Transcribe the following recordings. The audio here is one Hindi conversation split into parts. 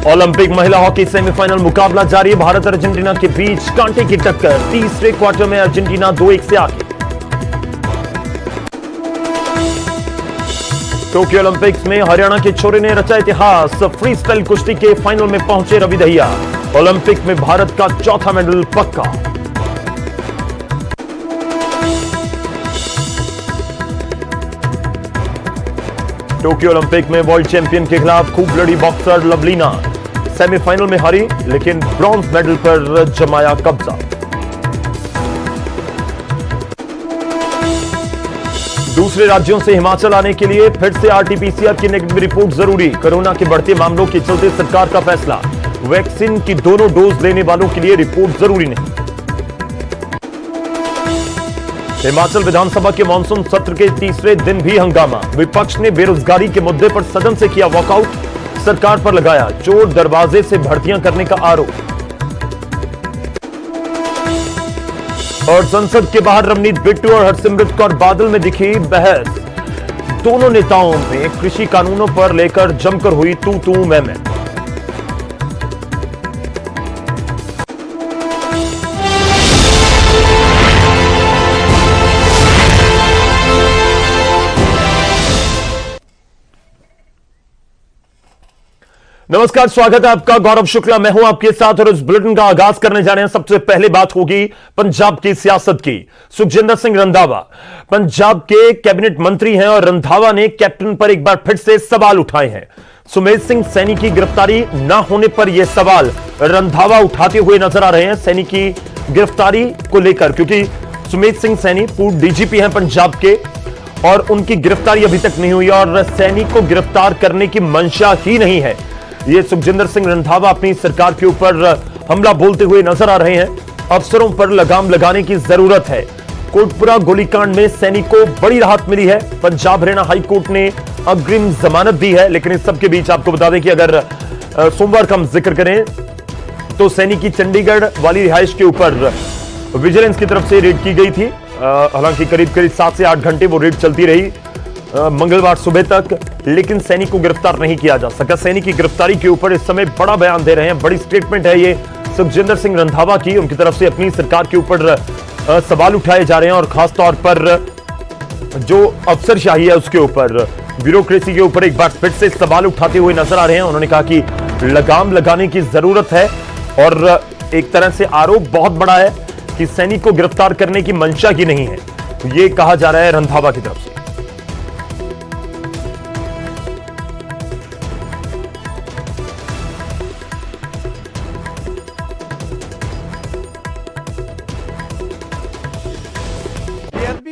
ओलंपिक महिला हॉकी सेमीफाइनल मुकाबला जारी। भारत और अर्जेंटीना के बीच कांटे की टक्कर। तीसरे क्वार्टर में अर्जेंटीना 2-1 से आगे। टोक्यो ओलंपिक्स में हरियाणा के छोरे ने रचा इतिहास। फ्री स्टाइल कुश्ती के फाइनल में पहुंचे रवि दहिया। ओलंपिक में भारत का चौथा मेडल पक्का। टोक्यो ओलंपिक में वर्ल्ड चैंपियन के खिलाफ खूब लड़ी बॉक्सर लवलीना। सेमीफाइनल में हारी लेकिन ब्रॉन्ज मेडल पर जमाया कब्जा। दूसरे राज्यों से हिमाचल आने के लिए फिर से आरटीपीसीआर की नेगेटिव रिपोर्ट जरूरी। कोरोना के बढ़ते मामलों के चलते सरकार का फैसला। वैक्सीन की दोनों डोज लेने वालों के लिए रिपोर्ट जरूरी नहीं। हिमाचल विधानसभा के मानसून सत्र के तीसरे दिन भी हंगामा। विपक्ष ने बेरोजगारी के मुद्दे पर सदन से किया वॉकआउट। सरकार पर लगाया चोर दरवाजे से भर्तियां करने का आरोप। और संसद के बाहर रवनीत बिट्टू और हरसिमरत कौर बादल में दिखी बहस। दोनों नेताओं में कृषि कानूनों पर लेकर जमकर हुई तू मैं। नमस्कार, स्वागत है आपका। गौरव शुक्ला मैं हूं आपके साथ और इस बुलेटिन का आगाज करने जा रहे हैं। सबसे पहले बात होगी पंजाब की सियासत की। सुखजिंदर सिंह रंधावा पंजाब के कैबिनेट मंत्री हैं और रंधावा ने कैप्टन पर एक बार फिर से सवाल उठाए हैं। सुमेध सिंह सैनी की गिरफ्तारी न होने पर यह सवाल रंधावा उठाते हुए नजर आ रहे हैं। सैनी की गिरफ्तारी को लेकर, क्योंकि सुमेध सिंह सैनी पूर्व डीजीपी हैं पंजाब के और उनकी गिरफ्तारी अभी तक नहीं हुई और सैनी को गिरफ्तार करने की मंशा ही नहीं है। ये सुखजिंदर सिंह रंधावा अपनी सरकार के ऊपर हमला बोलते हुए नजर आ रहे हैं। अफसरों पर लगाम लगाने की जरूरत है। कोटपुरा गोलीकांड में सैनी को बड़ी राहत मिली है। पंजाब हरियाणा हाई कोर्ट ने अग्रिम जमानत दी है। लेकिन इस सब के बीच आपको बता दें कि अगर सोमवार का हम जिक्र करें तो सैनी की चंडीगढ़ वाली रिहाइश के ऊपर विजिलेंस की तरफ से रेड की गई थी। हालांकि करीब 7 से 8 घंटे वो रेड चलती रही मंगलवार सुबह तक, लेकिन सैनी को गिरफ्तार नहीं किया जा सका। सैनी की गिरफ्तारी के ऊपर इस समय बड़ा बयान दे रहे हैं। बड़ी स्टेटमेंट है ये सुखजिंदर सिंह रंधावा की। उनकी तरफ से अपनी सरकार के ऊपर सवाल उठाए जा रहे हैं और खासतौर पर जो अफसरशाही है उसके ऊपर, ब्यूरोक्रेसी के ऊपर एक बार फिर से सवाल उठाते हुए नजर आ रहे हैं। उन्होंने कहा कि लगाम लगाने की जरूरत है और एक तरह से आरोप बहुत बड़ा है कि सैनी को गिरफ्तार करने की मंशा ही नहीं है, ये कहा जा रहा है रंधावा की तरफ से।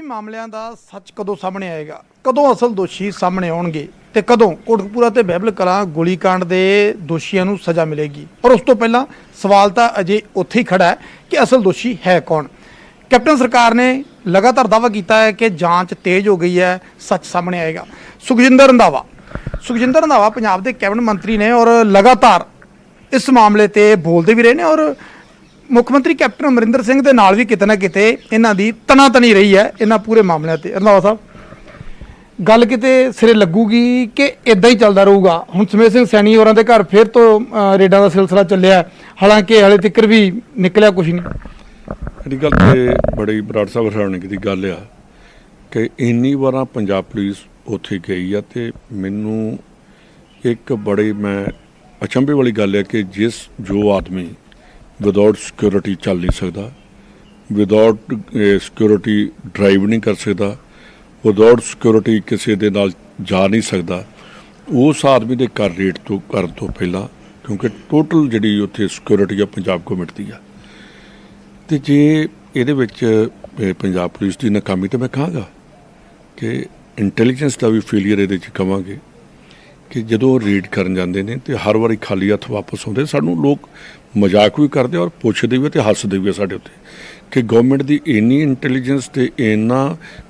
ਮਾਮਲਿਆਂ ਦਾ ਸੱਚ ਕਦੋਂ ਸਾਹਮਣੇ ਆਏਗਾ, ਕਦੋਂ ਅਸਲ ਦੋਸ਼ੀ ਸਾਹਮਣੇ ਆਉਣਗੇ ਤੇ ਕਦੋਂ ਕੋਟਕਪੂਰਾ ਤੇ ਬਹਿਬਲ ਕਲਾਂ ਗੋਲੀकांड ਦੇ ਦੋਸ਼ੀਆਂ ਨੂੰ ਸਜ਼ਾ ਮਿਲੇਗੀ। ਪਰ ਉਸ ਤੋਂ ਪਹਿਲਾਂ ਸਵਾਲ ਤਾਂ ਅਜੇ ਉੱਥੇ ਹੀ ਖੜਾ ਹੈ ਕਿ ਅਸਲ ਦੋਸ਼ੀ ਹੈ ਕੌਣ। ਕੈਪਟਨ ਸਰਕਾਰ ਨੇ ਲਗਾਤਾਰ ਦਾਅਵਾ ਕੀਤਾ ਹੈ ਕਿ ਜਾਂਚ ਤੇਜ਼ ਹੋ ਗਈ ਹੈ, ਸੱਚ ਸਾਹਮਣੇ ਆਏਗਾ। ਸੁਖਜਿੰਦਰ ਰੰਧਾਵਾ ਪੰਜਾਬ ਦੇ ਕੈਬਨਿਟ ਮੰਤਰੀ ਨੇ ਔਰ ਲਗਾਤਾਰ ਇਸ ਮਾਮਲੇ ਤੇ ਬੋਲਦੇ ਵੀ ਰਹੇ ਨੇ ਔਰ ਮੁੱਖ ਮੰਤਰੀ ਕੈਪਟਨ ਅਮਰਿੰਦਰ ਸਿੰਘ ਦੇ ਨਾਲ ਵੀ ਕਿਤੇ ਨਾ ਕਿਤੇ ਇਹਨਾਂ ਦੀ ਤਨਾਤਨੀ ਰਹੀ ਹੈ ਇਹਨਾਂ ਪੂਰੇ ਮਾਮਲਿਆਂ ਤੇ। ਰੰਧਾਵਾ ਸਾਹਿਬ, ਗੱਲ ਕਿਤੇ ਸਿਰੇ ਲੱਗੂਗੀ ਕਿ ਇਦਾਂ ਹੀ ਚੱਲਦਾ ਰਹੂਗਾ? ਹੁਣ ਸੁਮੇਧ ਸਿੰਘ ਸੈਣੀ ਹੋਰਾਂ ਦੇ ਘਰ ਫਿਰ ਤੋਂ ਰੇਡਾਂ ਦਾ ਸਿਲਸਿਲਾ ਚੱਲਿਆ, ਹਾਲਾਂਕਿ ਹਾਲੇ ਤੱਕ ਵੀ ਨਿਕਲਿਆ ਕੁਝ ਨਹੀਂ। ਇਹਦੀ ਗੱਲ ਤੇ ਬੜੀ ਬਰਾੜ ਸਾਹਿਬ ਹੈਰਾਨੀ ਦੀ ਗੱਲ ਆ ਕਿ ਇੰਨੀ ਵਾਰਾਂ ਪੰਜਾਬ ਪੁਲਿਸ ਉੱਥੇ ਗਈ ਆ ਤੇ ਮੈਨੂੰ ਇੱਕ ਬੜੀ ਮੈਂ ਅਚੰਭੇ ਵਾਲੀ ਗੱਲ ਹੈ ਕਿ ਜੋ ਆਦਮੀ ਵਿਦਆਊਟ ਸਿਕਿਉਰਿਟੀ ਚੱਲ ਨਹੀਂ ਸਕਦਾ, ਵਿਦਆਊਟ ਸਿਕਿਉਰਿਟੀ ਡਰਾਈਵ ਨਹੀਂ ਕਰ ਸਕਦਾ, ਵਿਦਆਊਟ ਸਿਕਿਉਰਿਟੀ ਕਿਸੇ ਦੇ ਨਾਲ ਜਾ ਨਹੀਂ ਸਕਦਾ, ਉਸ ਆਦਮੀ ਦੇ ਘਰ ਰੇਡ ਤੋਂ ਕਰਨ ਤੋਂ ਪਹਿਲਾਂ, ਕਿਉਂਕਿ ਟੋਟਲ ਜਿਹੜੀ ਉੱਥੇ ਸਿਕਿਉਰਿਟੀ ਆ ਪੰਜਾਬ ਗੌਰਮੈਂਟ ਦੀ ਆ, ਅਤੇ ਜੇ ਇਹਦੇ ਵਿੱਚ ਪੰਜਾਬ ਪੁਲਿਸ ਦੀ ਨਾਕਾਮੀ ਤਾਂ ਮੈਂ ਕਹਾਂਗਾ ਕਿ ਇੰਟੈਲੀਜੈਂਸ ਦਾ ਵੀ ਫੇਲੀਅਰ ਇਹਦੇ 'ਚ ਕਹਾਂਗੇ ਕਿ ਜਦੋਂ ਰੇਡ ਕਰਨ ਜਾਂਦੇ ਨੇ ਅਤੇ ਹਰ ਵਾਰੀ ਖਾਲੀ ਹੱਥ ਵਾਪਸ ਆਉਂਦੇ। ਸਾਨੂੰ ਲੋਕ ਮਜ਼ਾਕ ਵੀ ਕਰਦੇ ਔਰ ਪੁੱਛਦੇ ਵੀ ਅਤੇ ਹੱਸਦੇ ਵੀ ਸਾਡੇ ਉੱਤੇ ਕਿ ਗੌਰਮੈਂਟ ਦੀ ਇੰਨੀ ਇੰਟੈਲੀਜੈਂਸ ਅਤੇ ਇੰਨਾ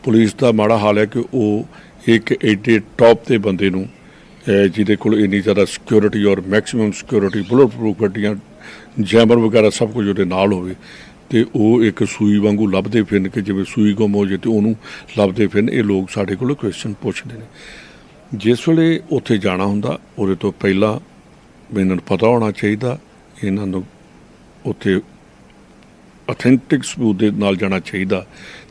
ਪੁਲਿਸ ਦਾ ਮਾੜਾ ਹਾਲ ਹੈ ਕਿ ਉਹ ਇੱਕ ਐਡੇ ਟੌਪ 'ਤੇ ਬੰਦੇ ਨੂੰ ਜਿਹਦੇ ਕੋਲ ਇੰਨੀ ਜ਼ਿਆਦਾ ਸਿਕਿਉਰਿਟੀ ਔਰ ਮੈਕਸੀਮਮ ਸਿਕਿਉਰਿਟੀ, ਬੁਲਟ ਪ੍ਰੂਫ ਗੱਡੀਆਂ, ਜੈਮਰ ਵਗੈਰਾ ਸਭ ਕੁਝ ਉਹਦੇ ਨਾਲ ਹੋਵੇ ਅਤੇ ਉਹ ਇੱਕ ਸੂਈ ਵਾਂਗੂ ਲੱਭਦੇ ਫਿਰਨ ਕਿ ਜਿਵੇਂ ਸੂਈ ਗੁੰਮ ਹੋ ਜਾਵੇ ਅਤੇ ਉਹਨੂੰ ਲੱਭਦੇ ਫਿਰਨ। ਇਹ ਲੋਕ ਸਾਡੇ ਕੋਲੋਂ ਕੁਐਸਚਨ ਪੁੱਛਦੇ ਨੇ। ਜਿਸ ਵੇਲੇ ਉੱਥੇ ਜਾਣਾ ਹੁੰਦਾ ਉਹਦੇ ਤੋਂ ਪਹਿਲਾਂ ਇਹਨਾਂ ਨੂੰ ਪਤਾ ਹੋਣਾ ਚਾਹੀਦਾ, ਇਹਨਾਂ ਨੂੰ ਉੱਥੇ ਅਥੈਂਟਿਕ ਸਬੂਤ ਦੇ ਨਾਲ ਜਾਣਾ ਚਾਹੀਦਾ।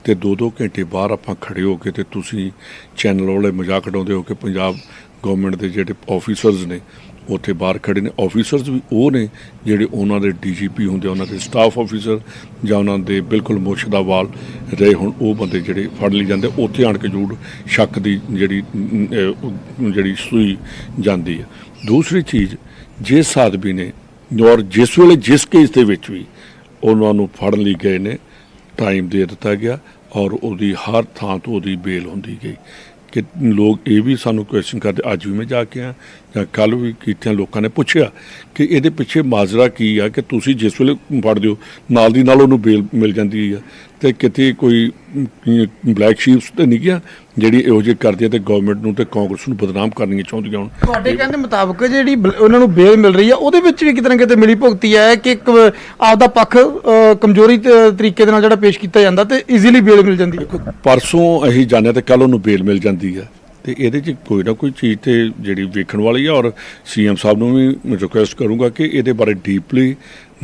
ਤੇ 2-2 ਘੰਟੇ ਬਾਹਰ ਆਪਾਂ ਖੜੇ ਹੋ ਕੇ ਤੇ ਤੁਸੀਂ ਚੈਨਲ ਵਾਲੇ ਮਜ਼ਾਕ ਉਡਾਉਂਦੇ ਹੋ ਕਿ ਪੰਜਾਬ ਗਵਰਨਮੈਂਟ ਦੇ ਜਿਹੜੇ ਆਫੀਸਰਸ ਨੇ ਉੱਥੇ ਬਾਹਰ ਖੜੇ ਨੇ। ਆਫੀਸਰਸ ਵੀ ਉਹ ਨੇ ਜਿਹੜੇ ਉਹਨਾਂ ਦੇ ਡੀਜੀਪੀ ਹੁੰਦੇ, ਉਹਨਾਂ ਦੇ ਸਟਾਫ ਆਫੀਸਰ ਜਾਂ ਉਹਨਾਂ ਦੇ ਬਿਲਕੁਲ ਮੁੱਛ ਦਾ ਵਾਲ ਰਹੇ ਹੁਣ, ਉਹ ਬੰਦੇ ਜਿਹੜੇ ਫੜ ਲਈ ਜਾਂਦੇ ਉੱਥੇ ਆਣ ਕੇ ਜ਼ਰੂਰ ਸ਼ੱਕ ਦੀ ਜਿਹੜੀ ਸੂਈ ਜਾਂਦੀ ਹੈ। ਦੂਸਰੀ ਚੀਜ਼, ਜਿਸ ਆਦਮੀ ਨੇ ਔਰ ਜਿਸ ਵੇਲੇ ਜਿਸ ਕੇਸ ਦੇ ਵਿੱਚ ਵੀ ਉਹਨਾਂ ਨੂੰ ਫੜਨ ਲਈ ਗਏ ਨੇ, ਟਾਈਮ ਦੇ ਦਿੱਤਾ ਗਿਆ ਔਰ ਉਹਦੀ ਹਰ ਥਾਂ ਤੋਂ ਉਹਦੀ ਬੇਲ ਹੁੰਦੀ ਗਈ। ਕਿ ਲੋਕ ਇਹ ਵੀ ਸਾਨੂੰ ਕੁਐਸਚਨ ਕਰਦੇ, ਅੱਜ ਵੀ ਮੈਂ ਜਾ ਕੇ ਆ ਜਾਂ ਕੱਲ੍ਹ ਵੀ ਕੀਤਿਆਂ ਲੋਕਾਂ ਨੇ ਪੁੱਛਿਆ ਕਿ ਇਹਦੇ ਪਿੱਛੇ ਮਾਜਰਾ ਕੀ ਆ ਕਿ ਤੁਸੀਂ ਜਿਸ ਵੇਲੇ ਫੜਦੇ ਹੋ ਨਾਲ ਦੀ ਨਾਲ ਉਹਨੂੰ ਬੇਲ ਮਿਲ ਜਾਂਦੀ ਆ, ਤੇ ਕਿਤੇ ਕੋਈ ਬਲੈਕ ਸ਼ੀਪਸ ਤੇ ਨਹੀਂ ਗਿਆ ਜਿਹੜੀ ਇਹੋ ਜਿਹੇ ਕਰਦੀ ਆ ਤੇ ਗਵਰਨਮੈਂਟ ਨੂੰ ਤੇ ਕਾਂਗਰਸ ਨੂੰ ਬਦਨਾਮ ਕਰਨੀਆਂ ਚਾਹੁੰਦੀਆਂ ਹੁਣ। ਤੁਹਾਡੇ ਕਹਿੰਦੇ ਮੁਤਾਬਕ ਜਿਹੜੀ ਉਹਨਾਂ ਨੂੰ ਬੇਲ ਮਿਲ ਰਹੀ ਆ ਉਹਦੇ ਵਿੱਚ ਵੀ ਕਿਤੇ ਨਾ ਕਿਤੇ ਮਿਲੀ ਭੁਗਤੀ ਹੈ ਕਿ ਇੱਕ ਆਪਦਾ ਪੱਖ ਕਮਜ਼ੋਰੀ ਤਰੀਕੇ ਦੇ ਨਾਲ ਜਿਹੜਾ ਪੇਸ਼ ਕੀਤਾ ਜਾਂਦਾ ਤੇ ਈਜ਼ੀਲੀ ਬੇਲ ਮਿਲ ਜਾਂਦੀ ਹੈ। ਪਰਸੋਂ ਅਸੀਂ ਜਾਣਿਆ ਤੇ ਕੱਲ੍ਹ ਉਹਨੂੰ ਬੇਲ ਮਿਲ ਜਾਂਦੀ ਆ, ਤੇ ਇਹਦੇ 'ਚ ਕੋਈ ਨਾ ਕੋਈ ਚੀਜ਼ ਤੇ ਜਿਹੜੀ ਵੇਖਣ ਵਾਲੀ ਆ। ਔਰ ਸੀਐਮ ਸਾਹਿਬ ਨੂੰ ਵੀ ਰਿਕੁਐਸਟ ਕਰੂੰਗਾ ਕਿ ਇਹਦੇ ਬਾਰੇ ਡੀਪਲੀ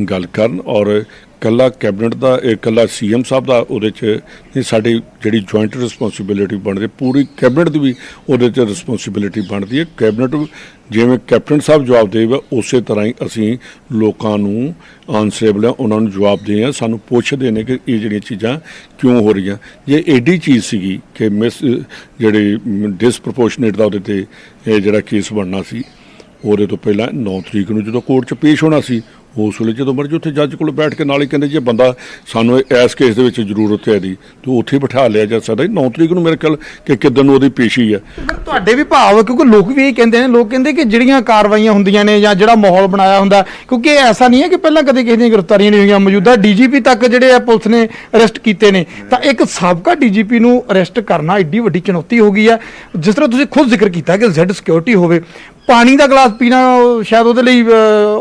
ਗੱਲ ਕਰਨ ਔਰ ਕੱਲਾ ਕੈਬਨਿਟ ਦਾ ਕੱਲਾ ਸੀਐਮ ਸਾਹਿਬ ਦਾ ਉਹਦੇ 'ਚ ਸਾਡੀ ਜਿਹੜੀ ਜੁਆਇੰਟ ਰਿਸਪੌਂਸਿਬਿਲਿਟੀ ਬਣਦੀ, ਪੂਰੀ ਕੈਬਨਿਟ ਦੀ ਵੀ ਉਹਦੇ 'ਚ ਰਿਸਪੌਂਸਿਬਿਲਿਟੀ ਬਣਦੀ ਹੈ। ਕੈਬਨਿਟ ਜਿਵੇਂ ਕੈਪਟਨ ਸਾਹਿਬ ਜਵਾਬ ਦੇਵੇ ਉਸੇ ਤਰ੍ਹਾਂ ਹੀ ਅਸੀਂ ਲੋਕਾਂ ਨੂੰ ਆਨਸਰੇਬਲ ਆ, ਉਹਨਾਂ ਨੂੰ ਜਵਾਬ ਦੇ ਆ। ਸਾਨੂੰ ਪੁੱਛਦੇ ਨੇ ਕਿ ਇਹ ਜਿਹੜੀਆਂ ਚੀਜ਼ਾਂ ਕਿਉਂ ਹੋ ਰਹੀਆਂ। ਜੇ ਐਡੀ ਚੀਜ਼ ਸੀਗੀ ਕਿ ਜਿਹੜੀ ਡਿਸਪ੍ਰੋਪੋਰਸ਼ਨੇਟ ਦਾ ਉਹਦੇ 'ਤੇ ਇਹ ਜਿਹੜਾ ਕੇਸ ਬਣਨਾ ਸੀ, ਉਹਦੇ ਤੋਂ ਪਹਿਲਾਂ 9 ਤਰੀਕ ਨੂੰ ਜਦੋਂ ਕੋਰਟ 'ਚ ਪੇਸ਼ ਹੋਣਾ ਸੀ, ਉਸ ਵੇਲੇ ਜਦੋਂ ਮਰਜ਼ੀ ਉੱਥੇ ਜੱਜ ਕੋਲ ਬੈਠ ਕੇ ਨਾਲ ਹੀ ਕਹਿੰਦੇ ਜੇ ਬੰਦਾ ਸਾਨੂੰ ਇਸ ਕੇਸ ਦੇ ਵਿੱਚ ਜ਼ਰੂਰਤ ਹੈ ਦੀ ਤਾਂ ਉੱਥੇ ਬਿਠਾ ਲਿਆ ਜਾ ਸਕਦਾ। 9 ਤਰੀਕ ਨੂੰ ਮੇਰੇ ਖਿਆਲ ਕਿ ਕਿੱਦਣ ਨੂੰ ਉਹਦੀ ਪੇਸ਼ੀ ਹੈ। ਤੁਹਾਡੇ ਵੀ ਭਾਵ, ਕਿਉਂਕਿ ਲੋਕ ਵੀ ਇਹ ਕਹਿੰਦੇ ਨੇ, ਲੋਕ ਕਹਿੰਦੇ ਕਿ ਜਿਹੜੀਆਂ ਕਾਰਵਾਈਆਂ ਹੁੰਦੀਆਂ ਨੇ ਜਾਂ ਜਿਹੜਾ ਮਾਹੌਲ ਬਣਾਇਆ ਹੁੰਦਾ, ਕਿਉਂਕਿ ਐਸਾ ਨਹੀਂ ਹੈ ਕਿ ਪਹਿਲਾਂ ਕਦੇ ਕਿਸੇ ਦੀਆਂ ਗ੍ਰਿਫਤਾਰੀਆਂ ਨਹੀਂ ਹੋਈਆਂ, ਮੌਜੂਦਾ ਡੀਜੀਪੀ ਤੱਕ ਜਿਹੜੇ ਆ ਪੁਲਿਸ ਨੇ ਅਰੈਸਟ ਕੀਤੇ ਨੇ, ਤਾਂ ਇੱਕ ਸਾਬਕਾ ਡੀਜੀਪੀ ਨੂੰ ਅਰੈਸਟ ਕਰਨਾ ਏਡੀ ਵੱਡੀ ਚੁਣੌਤੀ ਹੋ ਗਈ ਹੈ। ਜਿਸ ਤਰ੍ਹਾਂ ਤੁਸੀਂ ਖੁਦ ਜ਼ਿਕਰ ਕੀਤਾ ਕਿ ਜ਼ੈਡ ਸਿਕਿਉਰਿਟੀ ਹੋਵੇ, ਪਾਣੀ ਦਾ ਗਲਾਸ ਪੀਣਾ ਸ਼ਾਇਦ ਉਹਦੇ ਲਈ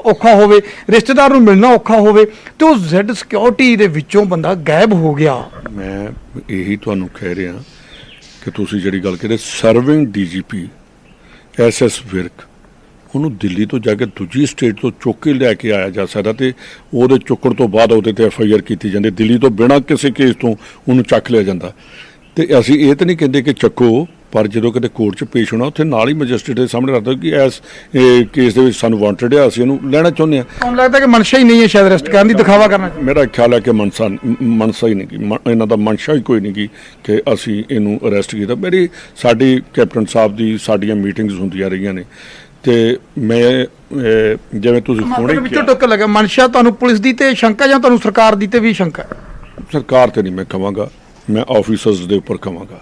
ਔਖਾ ਹੋਵੇ, ਰਿਸ਼ਤੇਦਾਰ ਨੂੰ ਮਿਲਣਾ ਔਖਾ ਹੋਵੇ, ਤੇ ਉਹ ਜ਼ੈਡ ਸਿਕਿਉਰਿਟੀ ਦੇ ਵਿੱਚੋਂ ਬੰਦਾ ਗਾਇਬ ਹੋ ਗਿਆ। ਮੈਂ ਇਹੀ ਤੁਹਾਨੂੰ ਕਹਿ ਰਿਹਾ ਕਿ ਤੁਸੀਂ ਜਿਹੜੀ ਗੱਲ ਕਰਦੇ ਸਰਵਿੰਗ ਡੀਜੀਪੀ ਐਸਐਸ ਵਿਰਕ, ਉਹਨੂੰ ਦਿੱਲੀ ਤੋਂ ਜਾ ਕੇ ਦੂਜੀ ਸਟੇਟ ਤੋਂ ਚੁੱਕ ਕੇ ਲੈ ਕੇ ਆਇਆ ਜਾ ਸਕਦਾ ਤੇ ਉਹਦੇ ਚੁੱਕਣ ਤੋਂ ਬਾਅਦ ਉਹਦੇ ਤੇ ਐਫਆਈਆਰ ਕੀਤੀ ਜਾਂਦੀ, ਦਿੱਲੀ ਤੋਂ ਬਿਨਾਂ ਕਿਸੇ ਕੇਸ ਤੋਂ ਉਹਨੂੰ ਚੱਕ ਲਿਆ ਜਾਂਦਾ। ਤੇ ਅਸੀਂ ਇਹ ਤਾਂ ਨਹੀਂ ਕਹਿੰਦੇ ਕਿ ਚੱਕੋ, ਪਰ ਜਦੋਂ ਕਿਤੇ ਕੋਰਟ 'ਚ ਪੇਸ਼ ਹੋਣਾ ਉੱਥੇ ਨਾਲ ਹੀ ਮੈਜਿਸਟਰੇਟ ਦੇ ਸਾਹਮਣੇ ਰੱਖ ਦਿਓ ਕਿ ਇਸ ਕੇਸ ਦੇ ਵਿੱਚ ਸਾਨੂੰ ਵਾਂਟਡ ਆ, ਅਸੀਂ ਇਹਨੂੰ ਲੈਣਾ ਚਾਹੁੰਦੇ ਹਾਂ। ਤੁਹਾਨੂੰ ਲੱਗਦਾ ਕਿ ਮਨਸ਼ਾ ਹੀ ਨਹੀਂ ਹੈ ਸ਼ਾਇਦ ਅਰੈਸਟ ਕਰਨ ਦੀ, ਦਿਖਾਵਾ ਕਰਨਾ? ਮੇਰਾ ਖਿਆਲ ਹੈ ਕਿ ਮਨਸਾ ਹੀ ਨਹੀਂ ਗੀ, ਇਹਨਾਂ ਦਾ ਮਨਸ਼ਾ ਹੀ ਕੋਈ ਨਹੀਂ ਗੀ ਕਿ ਅਸੀਂ ਇਹਨੂੰ ਅਰੈਸਟ ਕੀਤਾ। ਸਾਡੀ ਕੈਪਟਨ ਸਾਹਿਬ ਦੀ ਸਾਡੀਆਂ ਮੀਟਿੰਗਸ ਹੁੰਦੀਆਂ ਰਹੀਆਂ ਨੇ, ਤੇ ਮੈਂ ਜਿਵੇਂ ਤੁਸੀਂ ਹੁਣੇ ਵਿੱਚੋਂ ਟੁੱਕ ਲੱਗਾ, ਮਨਸ਼ਾ ਤੁਹਾਨੂੰ ਪੁਲਿਸ ਦੀ ਤੇ ਸ਼ੰਕਾ ਜਾਂ ਤੁਹਾਨੂੰ ਸਰਕਾਰ ਦੀ ਤੇ ਵੀ ਸ਼ੰਕਾ? ਸਰਕਾਰ ਤੇ ਨਹੀਂ ਮੈਂ ਕਹਾਂਗਾ, ਮੈਂ ਆਫੀਸਰਸ ਦੇ ਉੱਪਰ ਕਹਾਂਗਾ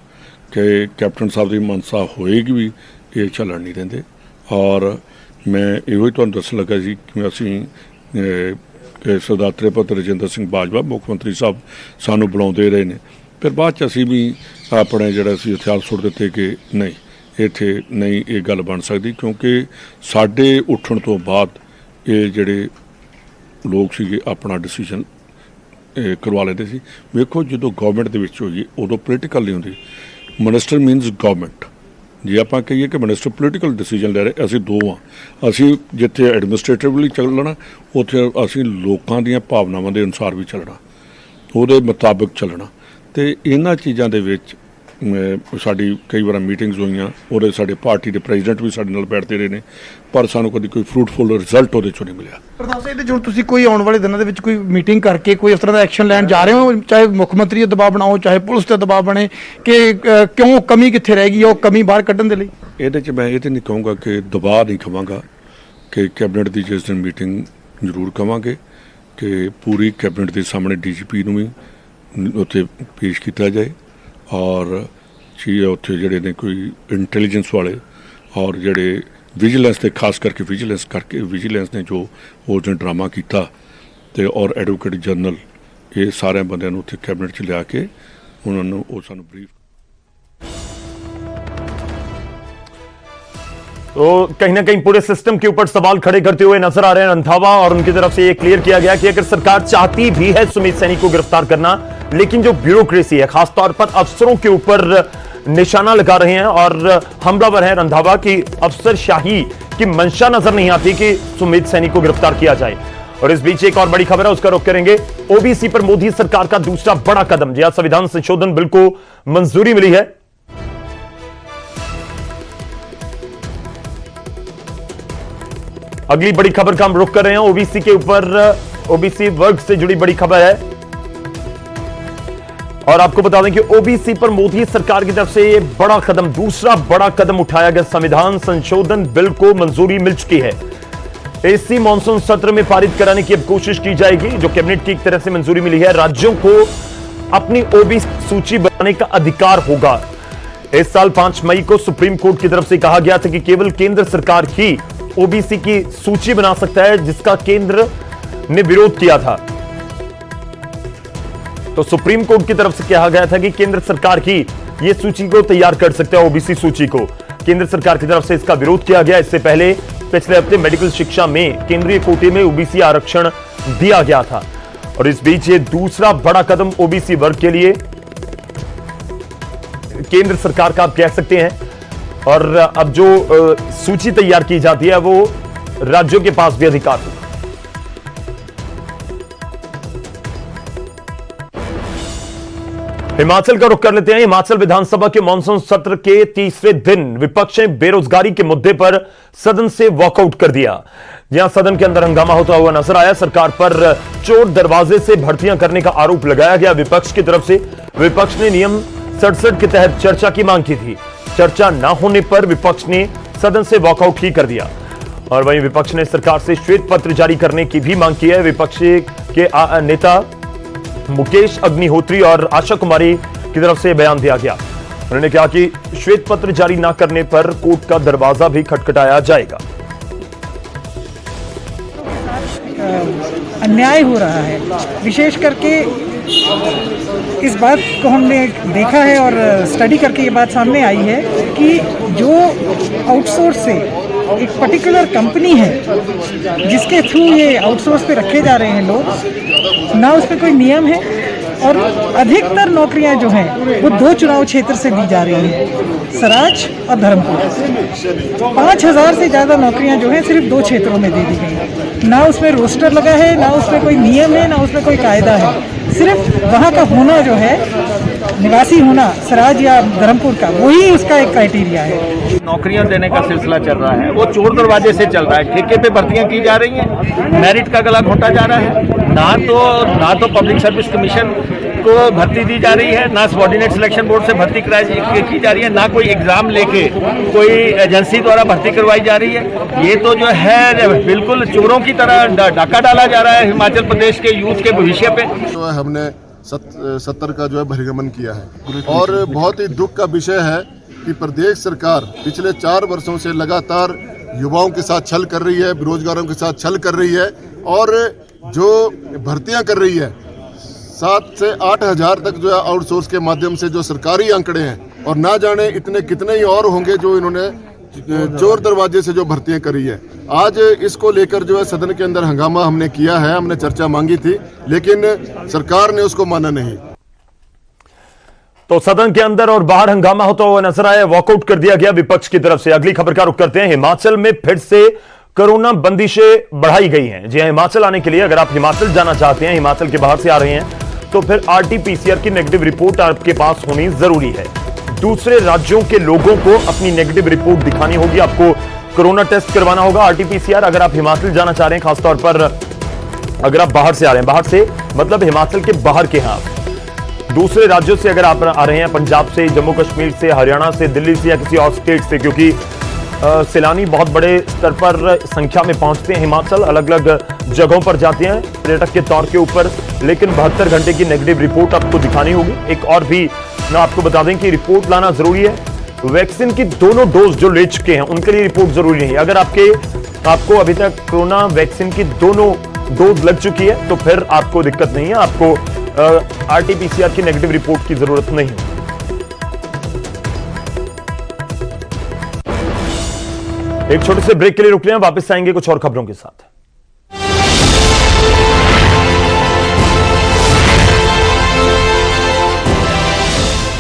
ਕਿ ਕੈਪਟਨ ਸਾਹਿਬ ਦੀ ਮਨਸਾ ਹੋਏਗੀ ਵੀ ਇਹ ਚੱਲਣ ਨਹੀਂ ਦਿੰਦੇ। ਔਰ ਮੈਂ ਇਹੋ ਹੀ ਤੁਹਾਨੂੰ ਦੱਸਣ ਲੱਗਾ ਸੀ ਕਿ ਅਸੀਂ ਸਰਦਾਰ ਤ੍ਰਿਪਤ ਰਜਿੰਦਰ ਸਿੰਘ ਬਾਜਵਾ ਮੁੱਖ ਮੰਤਰੀ ਸਾਹਿਬ ਸਾਨੂੰ ਬੁਲਾਉਂਦੇ ਰਹੇ ਨੇ, ਫਿਰ ਬਾਅਦ 'ਚ ਅਸੀਂ ਵੀ ਆਪਣੇ ਜਿਹੜਾ ਸੀ ਹਥਿਆਰ ਸੁੱਟ ਦਿੱਤੇ ਕਿ ਨਹੀਂ, ਇੱਥੇ ਨਹੀਂ ਇਹ ਗੱਲ ਬਣ ਸਕਦੀ, ਕਿਉਂਕਿ ਸਾਡੇ ਉੱਠਣ ਤੋਂ ਬਾਅਦ ਇਹ ਜਿਹੜੇ ਲੋਕ ਸੀਗੇ ਆਪਣਾ ਡਿਸੀਜਨ ਕਰਵਾ ਲੈਂਦੇ ਸੀ। ਵੇਖੋ ਜਦੋਂ ਗਵਰਨਮੈਂਟ ਦੇ ਵਿੱਚ ਹੋਈਏ ਉਦੋਂ ਪੋਲੀਟੀਕਲ ਨਹੀਂ ਹੁੰਦੀ, ਮਿਨਿਸਟਰ ਮੀਨਸ ਗਵਰਨਮੈਂਟ। ਜੇ ਆਪਾਂ ਕਹੀਏ ਕਿ ਮਿਨਿਸਟਰ ਪੋਲੀਟੀਕਲ ਡਿਸੀਜਨ ਲੈ ਰਹੇ, ਅਸੀਂ ਦੋ ਹਾਂ। ਅਸੀਂ ਜਿੱਥੇ ਐਡਮਿਨਿਸਟ੍ਰੇਟਿਵਲੀ ਚੱਲਣਾ, ਉੱਥੇ ਅਸੀਂ ਲੋਕਾਂ ਦੀਆਂ ਭਾਵਨਾਵਾਂ ਦੇ ਅਨੁਸਾਰ ਵੀ ਚੱਲਣਾ, ਉਹਦੇ ਮੁਤਾਬਕ ਚੱਲਣਾ। ਤੇ ਇਹਨਾਂ ਚੀਜ਼ਾਂ ਦੇ ਵਿੱਚ ਸਾਡੀ ਕਈ ਵਾਰ ਮੀਟਿੰਗਸ ਹੋਈਆਂ, ਉਹਦੇ ਸਾਡੇ ਪਾਰਟੀ ਦੇ ਪ੍ਰੈਜ਼ੀਡੈਂਟ ਵੀ ਸਾਡੇ ਨਾਲ ਬੈਠਦੇ ਰਹੇ ਨੇ, ਪਰ ਸਾਨੂੰ ਕਦੀ ਕੋਈ ਫਰੂਟਫੁਲ ਰਿਜ਼ਲਟ ਉਹਦੇ 'ਚੋਂ ਨਹੀਂ ਮਿਲਿਆ। ਪ੍ਰਧਾਨ ਸਾਹਿਬ, ਜਦੋਂ ਤੁਸੀਂ ਕੋਈ ਆਉਣ ਵਾਲੇ ਦਿਨਾਂ ਦੇ ਵਿੱਚ ਕੋਈ ਮੀਟਿੰਗ ਕਰਕੇ ਕੋਈ ਇਸ ਤਰ੍ਹਾਂ ਦਾ ਐਕਸ਼ਨ ਲੈਣ ਜਾ ਰਹੇ ਹੋ, ਚਾਹੇ ਮੁੱਖ ਮੰਤਰੀ ਦਾ ਦਬਾਅ ਬਣਾਓ, ਚਾਹੇ ਪੁਲਿਸ ਤੇ ਦਬਾਅ ਬਣੇ, ਕਿ ਕਿਉਂ ਕਮੀ ਕਿੱਥੇ ਰਹਿ ਗਈ, ਉਹ ਕਮੀ ਬਾਹਰ ਕੱਢਣ ਦੇ ਲਈ? ਇਹਦੇ 'ਚ ਮੈਂ ਇਹ ਤਾਂ ਨਹੀਂ ਕਹੂੰਗਾ ਕਿ ਦਬਾਅ ਨਹੀਂ ਕਹਾਂਗਾ, ਕਿ ਕੈਬਨਿਟ ਦੀ ਜਿਸ ਦਿਨ ਮੀਟਿੰਗ ਜ਼ਰੂਰ ਕਹਾਂਗੇ ਕਿ ਪੂਰੀ ਕੈਬਨਿਟ ਦੇ ਸਾਹਮਣੇ ਡੀਜੀਪੀ ਨੂੰ ਵੀ ਉੱਥੇ ਪੇਸ਼ ਕੀਤਾ ਜਾਏ, ਔਰ ਉੱਥੇ ਜਿਹੜੇ ਨੇ ਕੋਈ ਇੰਟੈਲੀਜੈਂਸ ਵਾਲੇ ਔਰ ਜਿਹੜੇ ਵਿਜੀਲੈਂਸ ਤੇ ਖਾਸ ਕਰਕੇ ਵਿਜੀਲੈਂਸ ਨੇ ਜੋ ਉਸ ਦਿਨ ਡਰਾਮਾ ਕੀਤਾ, ਤੇ ਔਰ ਐਡਵੋਕੇਟ ਜਨਰਲ, ਇਹ ਸਾਰਿਆਂ ਬੰਦਿਆਂ ਨੂੰ ਉੱਥੇ ਕੈਬਨਿਟ 'ਚ ਲਿਆ ਕੇ ਉਹਨਾਂ ਨੂੰ ਉਹ ਸਾਨੂੰ ਬਰੀਫ। तो कहीं ना कहीं पूरे सिस्टम के ऊपर सवाल खड़े करते हुए नजर आ रहे हैं रंधावा, और उनकी तरफ से यह क्लियर किया गया कि अगर सरकार चाहती भी है सुमित सैनी को गिरफ्तार करना, लेकिन जो ब्यूरोक्रेसी है खासतौर पर अफसरों के ऊपर निशाना लगा रहे हैं और हमलावर है रंधावा की अफसरशाही उसकी मंशा नजर नहीं आती कि सुमित सैनी को गिरफ्तार किया जाए। और इस बीच एक और बड़ी खबर है, उसका रुख करेंगे। ओबीसी पर मोदी सरकार का दूसरा बड़ा कदम, जी हां, संविधान संशोधन बिल को मंजूरी मिली है। अगली बड़ी खबर का हम रुख कर रहे हैं, ओबीसी के ऊपर, ओबीसी वर्ग से जुड़ी बड़ी खबर है। और आपको बता दें कि ओबीसी पर मोदी सरकार की तरफ से यह बड़ा कदम, दूसरा बड़ा कदम उठाया गया। संविधान संशोधन बिल को मंजूरी मिल चुकी है। इसी मॉनसून सत्र में पारित कराने की अब कोशिश की जाएगी, जो कैबिनेट की एक तरफ से मंजूरी मिली है। राज्यों को अपनी ओबीसी सूची बनाने का अधिकार होगा। इस साल 5 मई को सुप्रीम कोर्ट की तरफ से कहा गया था कि केवल केंद्र सरकार ही ओबीसी की सूची बना सकता है, जिसका केंद्र ने विरोध किया था। तो सुप्रीम कोर्ट की तरफ से कहा गया था कि केंद्र सरकार ही यह सूची को तैयार कर सकता है, ओबीसी सूची को। केंद्र सरकार की तरफ से इसका विरोध किया गया। इससे पहले पिछले हफ्ते मेडिकल शिक्षा में केंद्रीय कोटे में ओबीसी आरक्षण दिया गया था। और इस बीच ये दूसरा बड़ा कदम ओबीसी वर्ग के लिए केंद्र सरकार का आप कह सकते हैं। और अब जो सूची तैयार की जाती है वो राज्यों के पास भी अधिकार होगा। हिमाचल का रुख कर लेते हैं। हिमाचल विधानसभा के मानसून सत्र के तीसरे दिन विपक्ष ने बेरोजगारी के मुद्दे पर सदन से वॉकआउट कर दिया। जहां सदन के अंदर हंगामा होता हुआ नजर आया। सरकार पर चोर दरवाजे से भर्तियां करने का आरोप लगाया गया विपक्ष की तरफ से। विपक्ष ने नियम 67 के तहत चर्चा की मांग की थी। चर्चा न होने पर विपक्ष ने सदन से वॉकआउट ही कर दिया। और वहीं विपक्ष ने सरकार से श्वेत पत्र जारी करने की भी मांग की है। विपक्ष के नेता मुकेश अग्निहोत्री और आशा कुमारी की तरफ से बयान दिया गया। उन्होंने कहा कि श्वेत पत्र जारी न करने पर कोर्ट का दरवाजा भी खटखटाया जाएगा। अन्याय हो रहा है, विशेष करके इस बात को हमने देखा है और स्टडी करके ये बात सामने आई है कि जो आउटसोर्स से एक पर्टिकुलर कंपनी है जिसके थ्रू ये आउटसोर्स पे रखे जा रहे हैं लोग, ना उस पर कोई नियम है और अधिकतर नौकरियां जो हैं वो 2 चुनाव क्षेत्र से दी जा रही हैं, सराज और धर्मपुर। 5000 से ज़्यादा नौकरियां जो हैं सिर्फ 2 क्षेत्रों में दे दी गई। ना उसमें रोस्टर लगा है, ना उसमें कोई नियम है, ना उसमें कोई कायदा है। सिर्फ वहाँ का होना जो है, निवासी होना सराज या धर्मपुर का, वही उसका एक क्राइटेरिया है। नौकरियां देने का सिलसिला चल रहा है, वो चोर दरवाजे से चल रहा है। ठेके पे भर्तियां की जा रही हैं, मेरिट का गला घोटा जा रहा है। ना तो पब्लिक सर्विस कमीशन को भर्ती दी जा रही है, ना सबऑर्डिनेट सिलेक्शन बोर्ड से भर्ती की जा रही है, ना कोई एग्जाम लेके कोई एजेंसी द्वारा भर्ती करवाई जा रही है। ये तो जो है बिल्कुल चोरों की तरह डाका डाला जा रहा है हिमाचल प्रदेश के यूथ के भविष्य पे। जो है हमने 70 का जो है बहिर्गमन किया है और बहुत ही दुख का विषय है कि प्रदेश सरकार पिछले 4 वर्षों से लगातार युवाओं के साथ छल कर रही है, बेरोजगारों के साथ छल कर रही है और जो भर्तियां कर रही है 7 से 8 हज़ार तक जो है आउटसोर्स के माध्यम से जो सरकारी आंकड़े हैं, और ना जाने इतने कितने ही और होंगे जो इन्होंने चोर दरवाजे से जो भर्तियां करी है। आज इसको लेकर जो है सदन के अंदर हंगामा हमने किया है, हमने चर्चा मांगी थी, लेकिन सरकार ने उसको माना नहीं। तो सदन के अंदर और बाहर हंगामा होता हुआ नजर आया, वॉकआउट कर दिया गया विपक्ष की तरफ से। अगली खबर का रुख करते हैं। हिमाचल में फिर से कोरोना बंदिशें बढ़ाई गई हैं। जी हां, हिमाचल आने के लिए अगर आप हिमाचल जाना चाहते हैं, हिमाचल के बाहर से आ रहे हैं, तो फिर आरटी-पीसीआर की नेगेटिव रिपोर्ट आपके पास होनी जरूरी है। दूसरे राज्यों के लोगों को अपनी नेगेटिव रिपोर्ट दिखानी होगी, आपको कोरोना टेस्ट करवाना होगा, आरटी-पीसीआर। अगर आप हिमाचल जाना चाह रहे हैं, खासतौर पर अगर आप बाहर से आ रहे हैं, बाहर से मतलब हिमाचल के बाहर के हैं आप, दूसरे राज्यों से अगर आप आ रहे हैं, पंजाब से, जम्मू कश्मीर से, हरियाणा से, दिल्ली से या किसी और स्टेट से, क्योंकि सैलानी बहुत बड़े स्तर पर संख्या में पहुंचते हैं हिमाचल, अलग अलग जगहों पर जाते हैं पर्यटक के तौर के ऊपर, लेकिन 72 घंटे की नेगेटिव रिपोर्ट आपको दिखानी होगी। एक और भी मैं आपको बता दें कि रिपोर्ट लाना जरूरी है। वैक्सीन की दोनों डोज जो ले चुके हैं उनके लिए रिपोर्ट जरूरी नहीं है। अगर आपको अभी तक कोरोना वैक्सीन की दोनों डोज लग चुकी है तो फिर आपको दिक्कत नहीं है, आपको आरटी-पीसीआर की नेगेटिव रिपोर्ट की जरूरत नहीं है। एक छोटे से ब्रेक के लिए रुक रहे हैं, वापस आएंगे कुछ और खबरों के साथ।